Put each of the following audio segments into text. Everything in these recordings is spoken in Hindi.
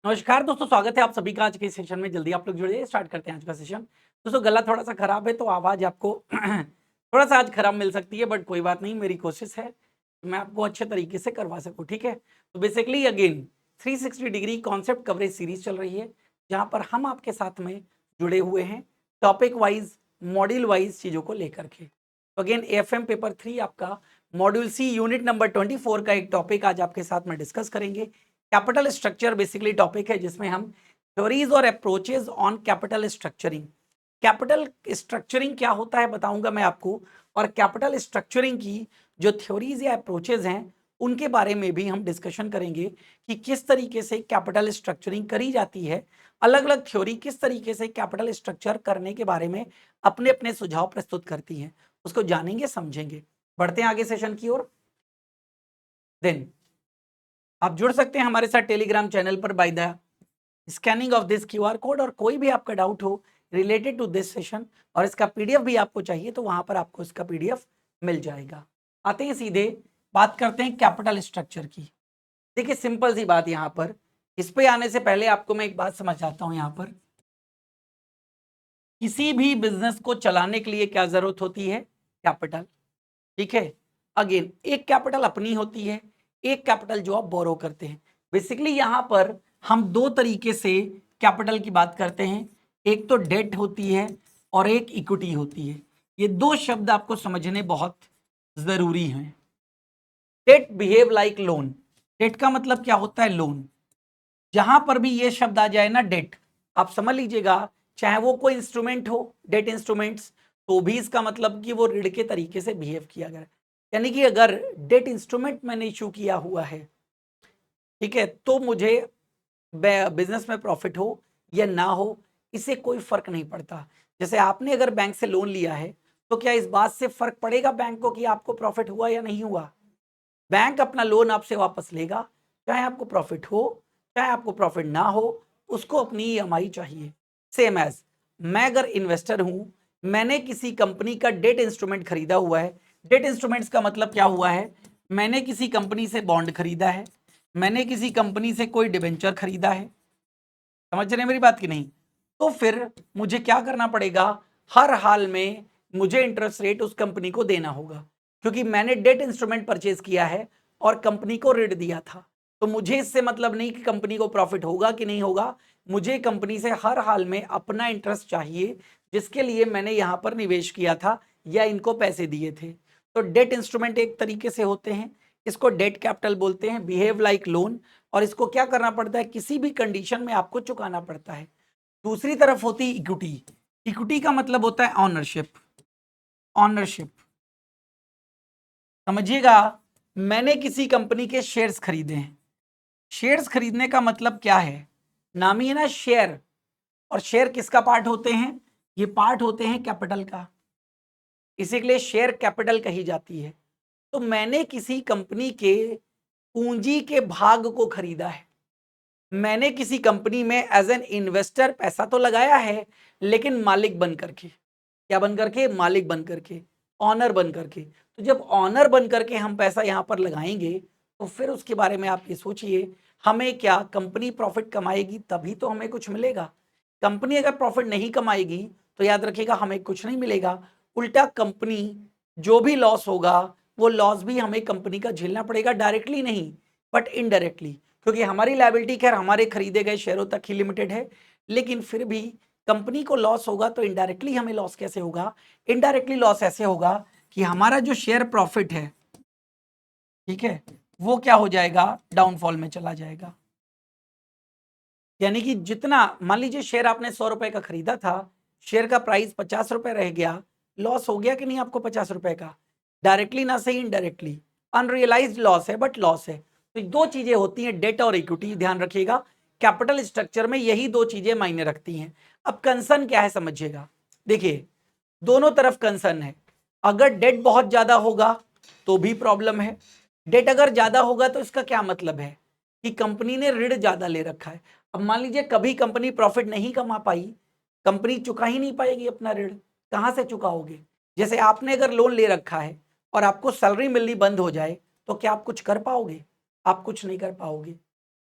नमस्कार दोस्तों, स्वागत है आप सभी का आज के सेशन में। जल्दी आप लोग जुड़िए, स्टार्ट करते हैं आज का सेशन। दोस्तों गला थोड़ा सा खराब है तो आवाज़ आपको थोड़ा सा आज खराब मिल सकती है, बट कोई बात नहीं, मेरी कोशिश है कि मैं आपको अच्छे तरीके से करवा सकूँ, ठीक है। तो basically again 360 degree concept coverage series चल रही है, जहाँ पर हम आपके साथ में जुड़े हुए हैं टॉपिक वाइज, मॉड्यूल वाइज चीज़ों को लेकर के। तो अगेन AFM पेपर 3 आपका मॉड्यूल सी यूनिट नंबर 24 का एक टॉपिक आज आपके साथ में डिस्कस करेंगे। कैपिटल स्ट्रक्चर बेसिकली टॉपिक है जिसमें हम थ्योरीज और approaches on capital structuring, capital structuring क्या होता है बताऊंगा मैं आपको, और कैपिटल स्ट्रक्चरिंग की जो थ्योरीज या अप्रोचेज हैं उनके बारे में भी हम डिस्कशन करेंगे कि किस तरीके से कैपिटल स्ट्रक्चरिंग करी जाती है। अलग अलग थ्योरी किस तरीके से कैपिटल स्ट्रक्चर करने के बारे में अपने अपने सुझाव प्रस्तुत करती हैं, उसको जानेंगे समझेंगे। बढ़ते हैं आगे सेशन की ओर। देन आप जुड़ सकते हैं हमारे साथ टेलीग्राम चैनल पर by the scanning of this QR code, और कोई भी आपका डाउट हो रिलेटेड टू दिस सेशन और इसका PDF भी आपको चाहिए तो वहां पर आपको इसका PDF मिल जाएगा। आते हैं सीधे, बात करते हैं कैपिटल स्ट्रक्चर की। देखिए सिंपल सी बात, यहाँ पर इस पे आने से पहले आपको मैं एक बात समझाता हूँ। यहाँ पर किसी भी बिजनेस को चलाने के लिए क्या जरूरत होती है? कैपिटल, ठीक है। अगेन एक कैपिटल अपनी होती है, एक कैपिटल जो आप बोरो करते हैं। बेसिकली यहां पर हम दो तरीके से कैपिटल की बात करते हैं, एक तो डेट होती है और एक इक्विटी होती है। ये दो शब्द आपको समझने बहुत जरूरी हैं। Debt behave like loan, debt का मतलब क्या होता है? लोन। जहां पर भी ये शब्द आ जाए ना डेट, आप समझ लीजिएगा, चाहे वो कोई इंस्ट्रूमेंट हो, डेट इंस्ट्रूमेंट्स, तो भी इसका मतलब कि वो ऋण के तरीके से बिहेव किया गया है। यानी कि अगर डेट इंस्ट्रूमेंट मैंने इशू किया हुआ है, ठीक है, तो मुझे बिजनेस में प्रॉफिट हो या ना हो इससे कोई फर्क नहीं पड़ता। जैसे आपने अगर बैंक से लोन लिया है तो क्या इस बात से फर्क पड़ेगा बैंक को कि आपको प्रॉफिट हुआ या नहीं हुआ? बैंक अपना लोन आपसे वापस लेगा, चाहे आपको प्रॉफिट हो चाहे आपको प्रॉफिट ना हो, उसको अपनी EMI चाहिए। सेम एज मैं अगर इन्वेस्टर हूं, मैंने किसी कंपनी का डेट इंस्ट्रूमेंट खरीदा हुआ है। डेट इंस्ट्रूमेंट्स का मतलब क्या हुआ है? मैंने किसी कंपनी से बॉन्ड खरीदा है, मैंने किसी कंपनी से कोई डिबेंचर खरीदा है, समझ रहे हैं मेरी बात की नहीं? तो फिर मुझे क्या करना पड़ेगा? हर हाल में मुझे इंटरेस्ट रेट उस कंपनी को देना होगा, क्योंकि मैंने डेट इंस्ट्रूमेंट परचेज किया है और कंपनी को ऋण दिया था। तो मुझे इससे मतलब नहीं कि कंपनी को प्रॉफिट होगा कि नहीं होगा, मुझे कंपनी से हर हाल में अपना इंटरेस्ट चाहिए, जिसके लिए मैंने यहां पर निवेश किया था या इनको पैसे दिए थे। तो डेट इंस्ट्रूमेंट एक तरीके से होते हैं, इसको डेट कैपिटल बोलते हैं, बिहेव लाइक लोन, और इसको क्या करना पड़ता है? किसी भी कंडीशन में आपको चुकाना पड़ता है। दूसरी तरफ होती है इक्विटी। इक्विटी का मतलब होता है ऑनरशिप। ऑनरशिप समझिएगा, मैंने किसी कंपनी के शेयर्स खरीदे हैं। शेयर्स खरीदने का मतलब क्या है? नाम ही है ना शेयर, और शेयर किसका पार्ट होते हैं? ये पार्ट होते हैं कैपिटल का, इसी के लिए शेयर कैपिटल कही जाती है। तो मैंने किसी कंपनी के पूंजी के भाग को खरीदा है। मैंने किसी कंपनी में एज एन इन्वेस्टर पैसा तो लगाया है, लेकिन मालिक बन करके। क्या बन करके? मालिक बन करके, ऑनर बन करके। तो जब ऑनर बन करके हम पैसा यहां पर लगाएंगे तो फिर उसके बारे में आप ये सोचिए, हमें क्या कंपनी प्रॉफिट कमाएगी तभी तो हमें कुछ मिलेगा। कंपनी अगर प्रॉफिट नहीं कमाएगी तो याद रखिएगा हमें कुछ नहीं मिलेगा। उल्टा कंपनी जो भी लॉस होगा वो लॉस भी हमें कंपनी का झेलना पड़ेगा, डायरेक्टली नहीं बट इनडायरेक्टली, क्योंकि हमारी लायबिलिटी खैर हमारे खरीदे गए शेयरों तक ही लिमिटेड है, लेकिन फिर भी कंपनी को लॉस होगा तो इनडायरेक्टली हमें लॉस कैसे होगा? इनडायरेक्टली लॉस ऐसे होगा कि हमारा जो शेयर प्रॉफिट है, ठीक है, वो क्या हो जाएगा? डाउनफॉल में चला जाएगा। यानी कि जितना मान लीजिए शेयर आपने 100 रुपए का खरीदा था, शेयर का प्राइस 50 रुपए रह गया, लॉस हो गया कि नहीं आपको 50 रुपए का? डायरेक्टली ना सही, इनडायरेक्टली अनरियलाइज्ड लॉस है, बट लॉस है। तो दो चीजें होती हैं, डेट और इक्विटी, ध्यान रखिएगा। कैपिटल स्ट्रक्चर में यही दो चीजें मायने रखती हैं। अब कंसर्न क्या है समझिएगा, देखिए दोनों तरफ कंसर्न है। अगर डेट बहुत ज्यादा होगा तो भी प्रॉब्लम है। डेट अगर ज्यादा होगा तो इसका क्या मतलब है? कि कंपनी ने ऋण ज्यादा ले रखा है। अब मान लीजिए कभी कंपनी प्रॉफिट नहीं कमा पाई, कंपनी चुका ही नहीं पाएगी अपना ऋण, कहां से चुकाओगे? जैसे आपने अगर लोन ले रखा है और आपको सैलरी मिलनी बंद हो जाए तो क्या आप कुछ कर पाओगे? आप कुछ नहीं कर पाओगे।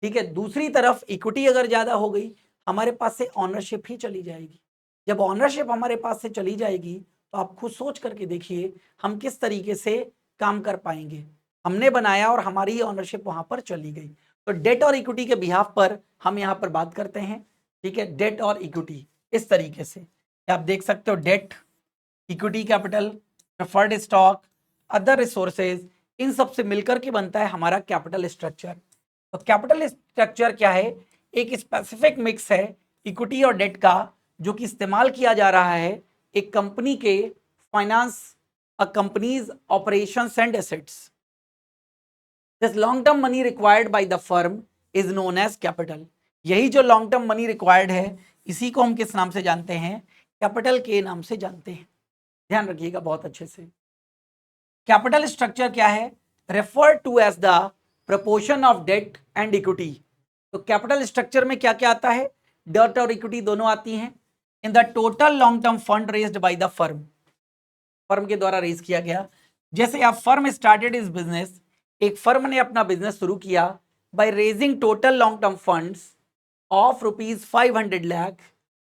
ठीक है। दूसरी तरफ इक्विटी अगर ज्यादा हो गई, हमारे पास से ऑनरशिप ही चली जाएगी। जब ऑनरशिप हमारे पास से चली जाएगी तो आप खुद सोच करके देखिए हम किस तरीके से काम कर पाएंगे। हमने बनाया और हमारी ऑनरशिप वहां पर चली गई। तो डेट और इक्विटी के बिहाफ पर हम यहाँ पर बात करते हैं। ठीक है, डेट और इक्विटी इस तरीके से आप देख सकते हो, debt, equity capital, preferred stock, other resources, इन सब से मिलकर के बनता है हमारा कैपिटल स्ट्रक्चर। तो कैपिटल स्ट्रक्चर क्या है? एक स्पेसिफिक मिक्स है इक्विटी और डेट का, जो कि इस्तेमाल किया जा रहा है एक कंपनी के finance a companies operations and assets. This long term money required by the firm is known as capital. यही जो लॉन्ग टर्म मनी रिक्वायर्ड है, इसी को हम किस नाम से जानते हैं? कैपिटल के नाम से जानते हैं। ध्यान रखिएगा बहुत अच्छे से। कैपिटल स्ट्रक्चर क्या है? Refer to as the proportion of debt and equity. तो कैपिटल स्ट्रक्चर में क्या क्या आता है? डेट और इक्विटी दोनों आती हैं। In the total long term fund raised by the firm, firm के द्वारा रेज किया गया। जैसे आप फर्म स्टार्टेड इज बिजनेस, एक फर्म ने अपना बिजनेस शुरू किया by raising total long term funds of ₹500 lakh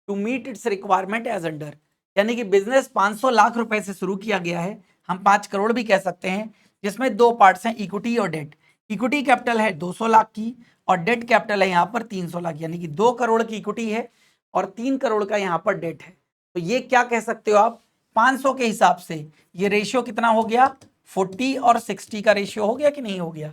to meet its requirement as under. यानी कि बिजनेस 500 लाख रुपए से शुरू किया गया है, हम 5 करोड़ भी कह सकते हैं, जिसमें दो पार्ट्स हैं, इक्विटी और डेट। इक्विटी कैपिटल है 200 लाख की और डेट कैपिटल है यहाँ पर 300 लाख, यानी कि 2 करोड़ की इक्विटी है और 3 करोड़ का यहाँ पर डेट है। तो ये क्या कह सकते हो आप? 500 के हिसाब से ये रेशियो कितना हो गया? 40 और 60 का रेशियो हो गया कि नहीं हो गया?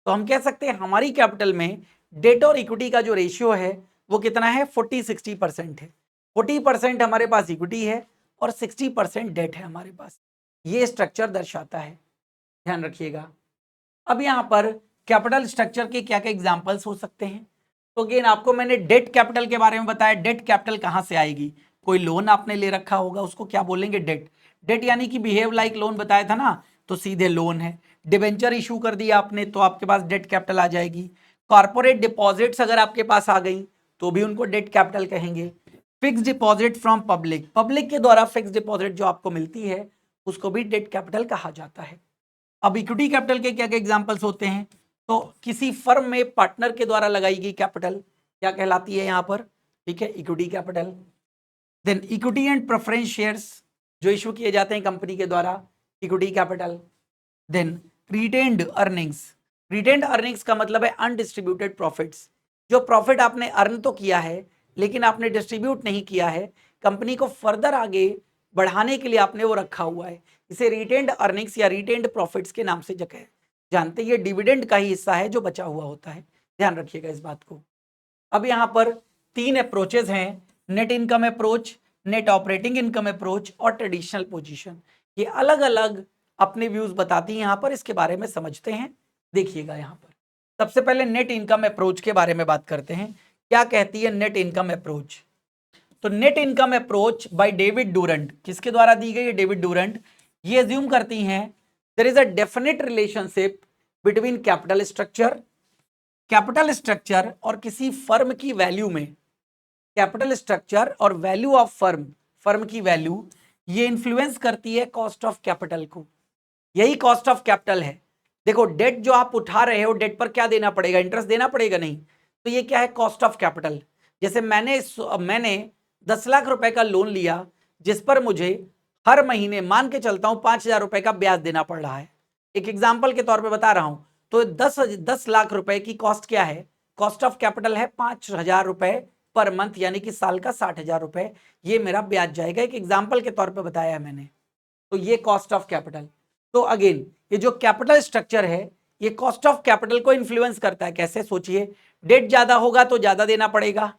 तो हम कह सकते हैं हमारी कैपिटल में डेट और इक्विटी का जो रेशियो है वो कितना है? 40-60% है। 40% हमारे पास इक्विटी है और 60% डेट है हमारे पास। ये स्ट्रक्चर दर्शाता है, ध्यान रखिएगा। अब यहाँ पर कैपिटल स्ट्रक्चर के क्या क्या एग्जांपल्स हो सकते हैं? तो अगेन आपको मैंने डेट कैपिटल के बारे में बताया। डेट कैपिटल कहाँ से आएगी? कोई लोन आपने ले रखा होगा, उसको क्या बोलेंगे? डेट। डेट यानी कि बिहेव लाइक लोन बताया था ना, तो सीधे लोन है। डिबेंचर इशू कर दिया आपने तो आपके पास डेट कैपिटल आ जाएगी। कॉर्पोरेट डिपॉजिट्स अगर आपके पास आ गई तो भी उनको डेट कैपिटल कहेंगे। Fix deposit from public, public के द्वारा फिक्स डिपॉजिट जो आपको मिलती है उसको भी डेट कैपिटल कहा जाता है। अब इक्विटी कैपिटल के क्या क्या एग्जांपल्स होते हैं? तो किसी फर्म में पार्टनर के द्वारा लगाई गई कैपिटल क्या कहलाती है यहाँ पर? ठीक है, equity capital. Then equity and preference shares जो इशू किए जाते हैं कंपनी के द्वारा, equity capital. Then retained earnings, retained earnings का मतलब है अनडिस्ट्रीब्यूटेड प्रॉफिट्स। जो प्रॉफिट आपने अर्न तो किया है लेकिन आपने डिस्ट्रीब्यूट नहीं किया है, कंपनी को फर्दर आगे बढ़ाने के लिए आपने वो रखा हुआ है, इसे रिटेन्ड अर्निंग्स या रिटेन्ड प्रॉफिट्स के नाम से जगह जानते हैं। ये डिविडेंड का ही हिस्सा है जो बचा हुआ होता है, ध्यान रखिएगा इस बात को। अब यहाँ पर 3 अप्रोचेज हैं, net income approach, net operating income approach और ट्रेडिशनल पोजीशन। ये अलग अलग अपने व्यूज बताती हैं यहाँ पर, इसके बारे में समझते हैं। देखिएगा यहाँ पर सबसे पहले नेट इनकम अप्रोच के बारे में बात करते हैं। क्या कहती है नेट इनकम अप्रोच? तो net income approach by David Durand, किसके द्वारा दी गई है? David Durand. ये अज्यूम करती हैं there is a definite relationship between capital structure और किसी फर्म की वैल्यू में। कैपिटल स्ट्रक्चर और वैल्यू ऑफ फर्म की वैल्यू ये इन्फ्लुएंस करती है कॉस्ट ऑफ कैपिटल को। यही कॉस्ट ऑफ कैपिटल है। देखो डेट जो आप उठा रहे हो, डेट पर क्या देना पड़ेगा? इंटरेस्ट देना पड़ेगा नहीं, तो ये क्या है? Cost of capital. जैसे मैंने 10 लाख रुपए का लोन लिया जिस पर मुझे हर महीने मान के चलता हूं 5,000 रुपए का ब्याज देना पड़ रहा है, एक एग्जाम्पल के तौर पर बता रहा हूं। तो 10 लाख रुपए की कॉस्ट क्या है? कॉस्ट ऑफ कैपिटल है 5,000 रुपए पर मंथ, यानी कि साल का 60,000 रुपए ये मेरा ब्याज जाएगा, एक एग्जाम्पल के तौर पर बताया है मैंने। तो ये कॉस्ट ऑफ कैपिटल। तो अगेन ये जो कैपिटल स्ट्रक्चर है ये कॉस्ट ऑफ कैपिटल को इन्फ्लुएंस करता है। कैसे? सोचिए, डेट ज्यादा होगा तो ज्यादा देना पड़ेगा,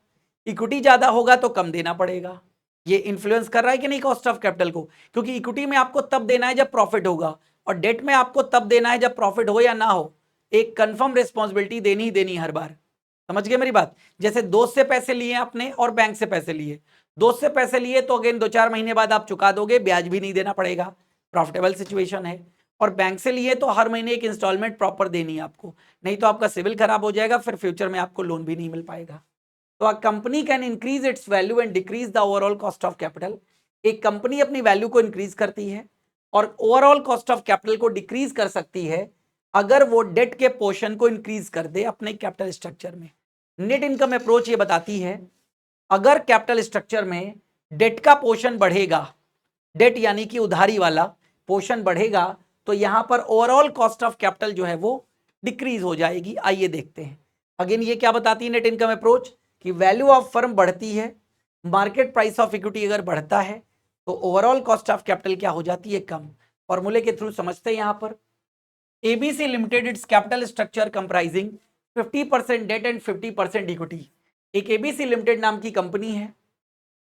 इक्विटी ज्यादा होगा तो कम देना पड़ेगा। ये इन्फ्लुएंस कर रहा है कि नहीं कॉस्ट ऑफ कैपिटल को? क्योंकि इक्विटी में आपको तब देना है जब प्रॉफिट होगा और डेट में आपको तब देना है जब प्रॉफिट हो या ना हो। एक कंफर्म रिस्पॉन्सिबिलिटी देनी ही देनी हर बार। समझ गए मेरी बात? जैसे दोस्त से पैसे लिए आपने और बैंक से पैसे लिए, दोस्त से पैसे लिए तो अगेन 2-4 महीने बाद आप चुका दोगे, ब्याज भी नहीं देना पड़ेगा, प्रॉफिटेबल सिचुएशन है। और बैंक से लिए तो हर महीने एक इंस्टॉलमेंट प्रॉपर देनी है आपको, नहीं तो आपका सिविल खराब हो जाएगा, फिर फ्यूचर में आपको लोन भी नहीं मिल पाएगा। तो a company can increase its value and decrease the overall cost of capital. एक कंपनी अपनी वैल्यू को इंक्रीज करती है और ओवरऑल कॉस्ट ऑफ कैपिटल को डिक्रीज कर सकती है अगर वो डेट के पोर्शन को इंक्रीज कर दे अपने कैपिटल स्ट्रक्चर में। नेट इनकम अप्रोच ये बताती है अगर कैपिटल स्ट्रक्चर में डेट का पोर्शन बढ़ेगा, डेट यानी कि उधारी वाला पोर्शन बढ़ेगा, तो यहां पर ओवरऑल कॉस्ट ऑफ कैपिटल जो है वो डिक्रीज हो जाएगी। आइए देखते हैं। अगेन ये क्या बताती है नेट इनकम अप्रोच कि वैल्यू ऑफ फर्म बढ़ती है, मार्केट प्राइस ऑफ इक्विटी अगर बढ़ता है तो ओवरऑल कॉस्ट ऑफ कैपिटल क्या हो जाती है, कम। फॉर्मूले के थ्रू समझते हैं। यहां पर ABC limited its capital structure comprising 50% debt and 50% equity. एक एबीसी लिमिटेड नाम की कंपनी है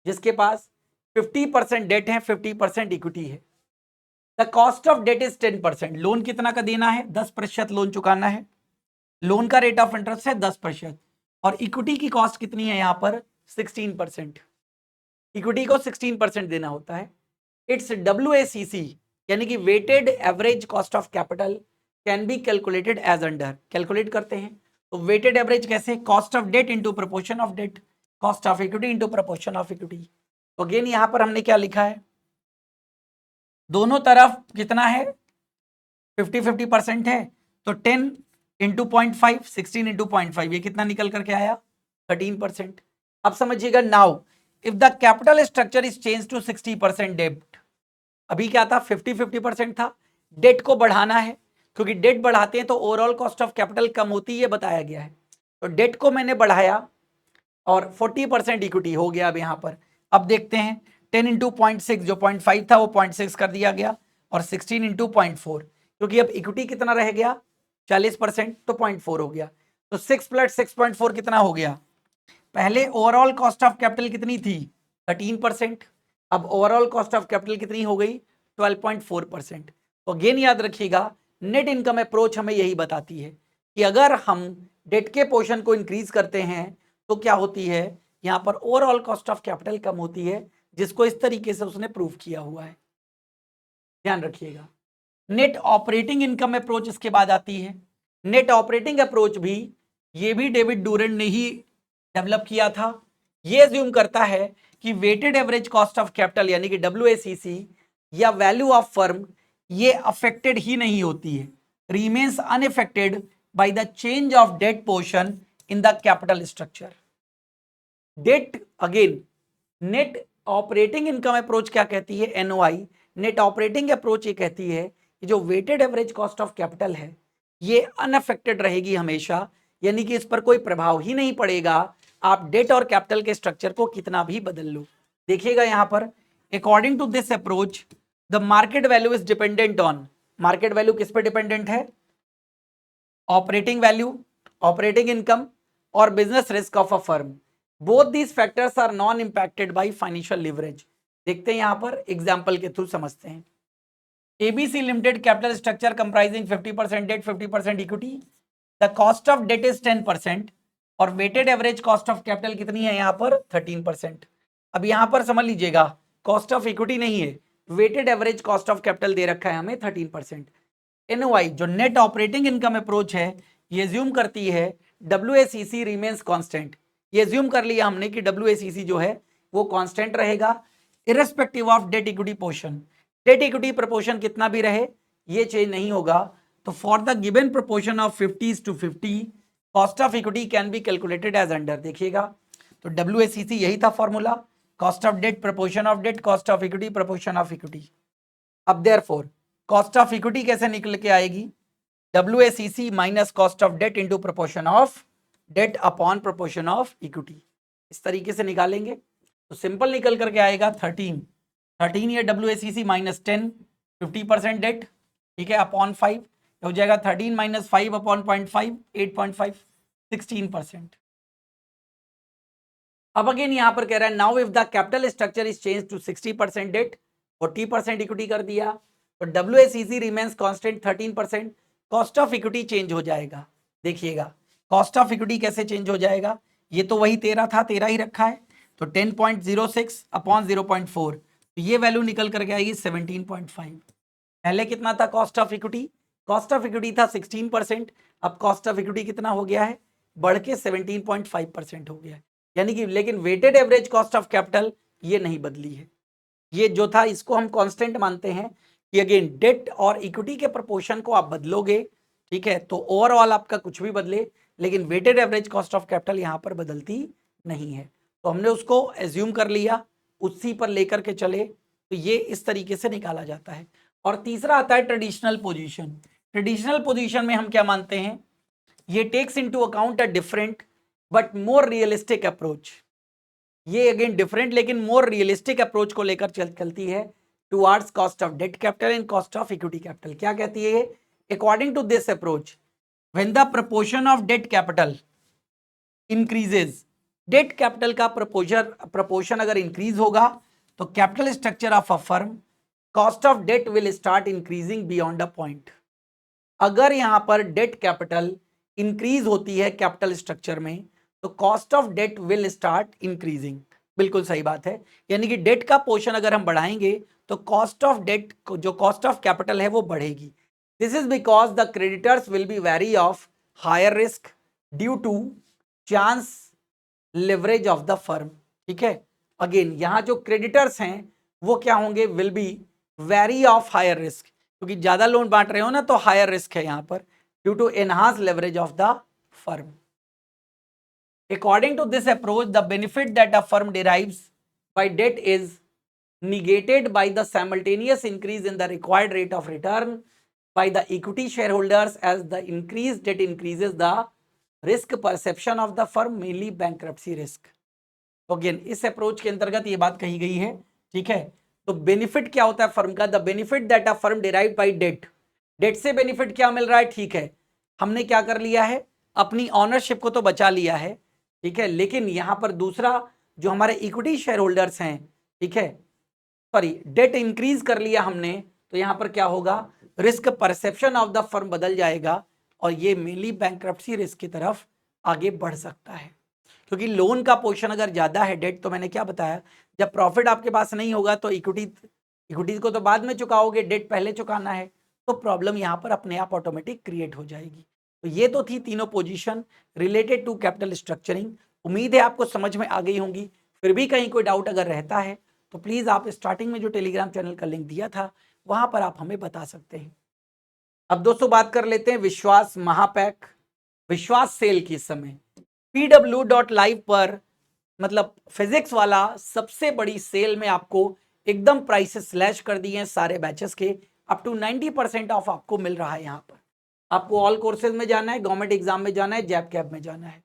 जिसके पास 50% डेट है, 50% इक्विटी है। The cost of debt is 10%। Loan कितना का देना है, 10% लोन चुकाना है। लोन का रेट ऑफ इंटरेस्ट है 10%। और इक्विटी की कॉस्ट कितनी है यहां पर, 16%। इक्विटी को 16% देना होता है। इट्स WACC यानी कि weighted average cost of capital can be calculated as under. Calculate करते हैं तो वेटेड एवरेज कैसे, cost of debt into proportion of debt, cost of equity into proportion of equity. तो अगेन यहां पर हमने क्या लिखा है, दोनों तरफ कितना है, 50-50% है, तो 10 इंटू 0.5, 16 इंटू 0.5, ये कितना निकल करके आया, 13%। अब समझिएगा, now if the capital structure is change to 60% debt. अभी क्या था, 50-50% था, डेट को बढ़ाना है क्योंकि डेट बढ़ाते हैं तो ओवरऑल कॉस्ट ऑफ कैपिटल कम होती है, बताया गया है। तो डेट को मैंने बढ़ाया और 40% इक्विटी हो गया। अब यहां पर अब देखते हैं 10 इंटू 0.6, जो 0.5 था वो 0.6 कर दिया गया, और 16 इंटू 0.4, क्योंकि अब इक्विटी कितना रह गया, 40%, तो 0.4 हो गया। तो 6 + 6.4 कितना हो गया, पहले ओवरऑल कॉस्ट ऑफ कैपिटल कितनी थी, 13%, अब ओवरऑल कॉस्ट ऑफ कैपिटल कितनी हो गई, 12.4%। तो अगेन याद रखिएगा, नेट इनकम अप्रोच हमें यही बताती है कि अगर हम डेट के पोर्शन को इंक्रीज करते हैं तो क्या होती है, यहां पर ओवरऑल कॉस्ट ऑफ कैपिटल कम होती है, जिसको इस तरीके से उसने प्रूव किया हुआ है, ध्यान रखिएगा। नेट ऑपरेटिंग इनकम अप्रोच इसके बाद आती है। नेट ऑपरेटिंग अप्रोच भी, ये भी डेविड डूरेंट ने ही डेवलप किया था। ये अज्यूम करता है कि weighted average cost of capital यानी कि WACC या वैल्यू ऑफ फर्म, ये अफेक्टेड ही नहीं होती है, remains unaffected by the change of debt portion in the capital structure. Debt again, net operating income approach क्या कहती है, NOI, नेट ऑपरेटिंग अप्रोच ये कहती है कि जो weighted average cost of capital है ये अनअफेक्टेड रहेगी हमेशा, यानी कि इस पर कोई प्रभाव ही नहीं पड़ेगा, आप डेट और कैपिटल के स्ट्रक्चर को कितना भी बदल लो। देखिएगा यहां पर, according to this approach the market value is dependent on, market value किस पे डिपेंडेंट है, ऑपरेटिंग वैल्यू, ऑपरेटिंग इनकम और business risk of a firm. Both these factors are non impacted by financial leverage. देखते हैं यहां पर एग्जांपल के थ्रू समझते हैं। ABC limited capital structure comprising 50% debt 50% equity. The cost of debt is 10% और weighted average cost of capital कितनी है यहां पर, 13%। अब यहां पर समझ लीजिएगा, कॉस्ट ऑफ इक्विटी नहीं है, weighted average cost of capital दे रखा है हमें 13%। NOI जो नेट ऑपरेटिंग इनकम अप्रोच है, ये अज्यूम करती है WACC रिमेन्स कांस्टेंट। ये अज्यूम कर लिया हमने कि WACC जो है वो कांस्टेंट रहेगा irrespective of debt equity portion. Debt equity proportion कितना भी रहे ये चेंज नहीं होगा। तो for the given proportion of 50:50 cost of equity can be calculated as under. देखिएगा, तो WACC यही था formula, cost of debt proportion of debt, cost of equity proportion of equity. अब देयरफॉर कॉस्ट ऑफ इक्विटी कैसे निकल के आएगी, WACC minus cost of debt into proportion of date upon proportion of equity. इस तरीके से निकालेंगे तो सिंपल निकल करके आएगा 13 ये WACC माइनस 10, 50% डेट, ठीक है, अपॉन 5 हो जाएगा 13 - 5 अपॉन 0.5, 8.5, 16%। अब अगेन यहां पर कह रहा है now if the capital structure is change to 60% debt, 40% equity कर दिया, तो WACC remains constant 13%, cost of equity change हो जाएगा। देखिएगा कॉस्ट ऑफ इक्विटी कैसे चेंज हो जाएगा, ये तो वही 13 था, 13 ही रखा है, तो 10.06 अपॉन 0.4, तो ये वैल्यू निकल करके आएगी 17.5। पहले कितना था cost of equity, cost of equity था 16%, अब कॉस्ट ऑफ इक्विटी कितना हो गया है, बढ़ के 17.5% हो गया है, यानी कि लेकिन weighted average cost of capital ये नहीं बदली है। ये जो था इसको हम कांस्टेंट मानते हैं कि अगेन डेट और इक्विटी के प्रोपोर्शन को आप बदलोगे ठीक है। तो ओवरऑल आपका कुछ भी बदले, लेकिन weighted average cost of capital यहाँ पर बदलती नहीं है। तो हमने उसको एज्यूम कर लिया, उसी पर लेकर के चले, तो ये इस तरीके से निकाला जाता है। और तीसरा आता है ट्रेडिशनल पोजीशन। ट्रेडिशनल पोजीशन में हम क्या मानते हैं, ये takes into account a different but more realistic approach. ये अगेन डिफरेंट लेकिन मोर रियलिस्टिक अप्रोच को लेकर चलती है towards cost of debt capital and cost of equity capital. क्या कहती है, according to this approach when the proportion of debt capital increases, debt capital का प्रपोर्शन अगर इंक्रीज होगा तो capital structure of a firm cost of debt will start increasing beyond a point. अगर यहां पर डेट कैपिटल इंक्रीज होती है कैपिटल स्ट्रक्चर में तो cost of debt will start increasing. बिल्कुल सही बात है, यानी कि डेट का पोर्शन अगर हम बढ़ाएंगे तो कॉस्ट ऑफ डेट, जो कॉस्ट ऑफ कैपिटल है वो बढ़ेगी। This is because the creditors will be very of higher risk due to chance leverage of the firm. ठीक है, अगेन यहां जो क्रेडिटर्स हैं वो क्या होंगे, will be very of higher risk, क्योंकि ज्यादा लोन बांट रहे हो ना तो हायर रिस्क है यहां पर, due to enhance leverage of the firm. According to this approach, the benefit that a firm derives by debt is negated by the simultaneous increase in the required rate of return by the equity shareholders, as the increased debt increases the risk perception of the firm, mainly bankruptcy risk. Again, इस अप्रोच के अंतर्गत ये बात कही गई है। ठीक है, तो बेनिफिट क्या होता है फर्म का, the benefit that a firm derive by debt. Debt से बेनिफिट क्या मिल रहा है, ठीक है, हमने क्या कर लिया है, अपनी ऑनरशिप को तो बचा लिया है, ठीक है, लेकिन यहां पर दूसरा जो हमारे इक्विटी शेयर होल्डर्स हैं, ठीक है, सॉरी डेट इंक्रीज कर लिया हमने, तो यहां पर क्या होगा, risk perception of the firm बदल जाएगा और ये मेनली बैंक्रप्सी रिस्क की तरफ आगे बढ़ सकता है। क्योंकि लोन का पोर्शन अगर ज्यादा है, डेट तो मैंने क्या बताया, जब प्रॉफिट आपके पास नहीं होगा तो इक्विटी को तो बाद में चुकाओगे, डेट पहले चुकाना है, तो प्रॉब्लम यहां पर अपने आप ऑटोमेटिक क्रिएट हो जाएगी। तो ये तो थी तीनों position related to capital structuring. उम्मीद है आपको समझ में आ गई होंगी। फिर भी कहीं कोई डाउट अगर रहता है तो प्लीज आप स्टार्टिंग में जो टेलीग्राम चैनल का लिंक दिया था वहां पर आप हमें बता सकते हैं। अब दोस्तों बात कर लेते हैं विश्वास महापैक, विश्वास सेल की समय pw.live पर, मतलब फिजिक्स वाला सबसे बड़ी सेल में आपको एकदम प्राइसेस स्लैश कर दिए हैं सारे बैचेस के, अप टू 90% ऑफ आपको मिल रहा है। यहाँ पर आपको ऑल कोर्सेज में जाना है, गवर्नमेंट एग्जाम में जाना है, जैब कैब में जाना है,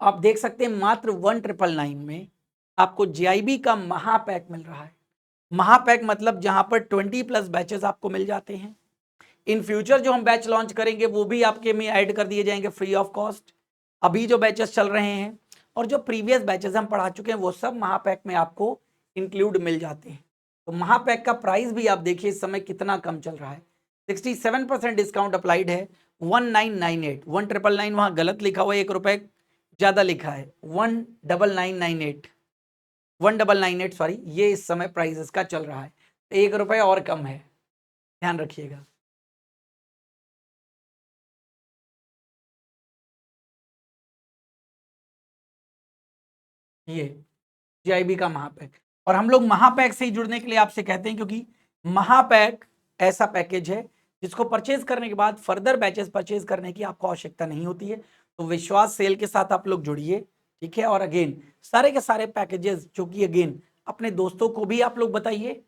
आप देख सकते हैं मात्र 1999 में आपको जीआईबी का महापैक मिल रहा है। महापैक मतलब जहां पर 20+ बैचेस आपको मिल जाते हैं। इन फ्यूचर जो हम बैच लॉन्च करेंगे वो भी आपके में ऐड कर दिए जाएंगे फ्री ऑफ कॉस्ट। अभी जो बैचेस चल रहे हैं और जो प्रीवियस बैचेस हम पढ़ा चुके हैं वो सब महापैक में आपको इंक्लूड मिल जाते हैं। तो महापैक का प्राइस भी आप देखिए इस समय कितना कम चल रहा है, 67% डिस्काउंट अप्लाइड है, 1998, 1999 वहां गलत लिखा हुआ है, ₹1 ज्यादा लिखा है, 1998 सॉरी, ये इस समय प्राइसेस का चल रहा है, ₹1 और कम है, ध्यान रखिएगा। ये जीआईबी का महापैक, और हम लोग महापैक से ही जुड़ने के लिए आपसे कहते हैं, क्योंकि महापैक ऐसा पैकेज है जिसको परचेज करने के बाद फर्दर बैचेस परचेज करने की आपको आवश्यकता नहीं होती है। तो विश्वास सेल के साथ आप लोग जुड़िए, ठीक है, और अगेन सारे के सारे पैकेजेस जो कि अगेन अपने दोस्तों को भी आप लोग बताइए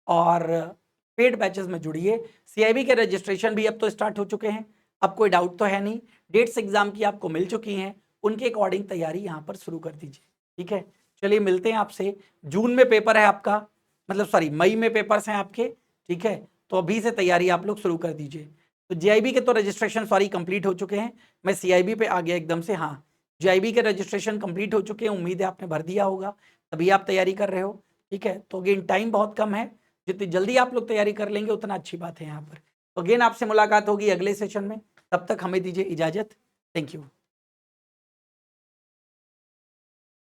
और पेड बैचेस में जुड़िए। सीआईबी के रजिस्ट्रेशन भी अब तो स्टार्ट हो चुके हैं, अब कोई डाउट तो है नहीं, डेट्स एग्जाम की आपको मिल चुकी हैं, उनके अकॉर्डिंग तैयारी यहाँ पर शुरू कर दीजिए। ठीक है, चलिए मिलते हैं आपसे। जून में पेपर है आपका, मतलब सॉरी मई में पेपर्स हैं आपके, ठीक है, तो अभी से तैयारी आप लोग शुरू कर दीजिए। तो जीआईबी के तो रजिस्ट्रेशन सॉरी कंप्लीट हो चुके हैं, मैं सीआईबी पे आ गया एकदम से। हाँ, जीआईबी के रजिस्ट्रेशन कंप्लीट हो चुके हैं, उम्मीद है आपने भर दिया होगा, तभी आप तैयारी कर रहे हो। ठीक है, तो अगेन टाइम बहुत कम है, जितनी जल्दी आप लोग तैयारी कर लेंगे उतना अच्छी बात है यहाँ पर। तो अगेन आपसे मुलाकात होगी अगले सेशन में, तब तक हमें दीजिए इजाजत। Thank you.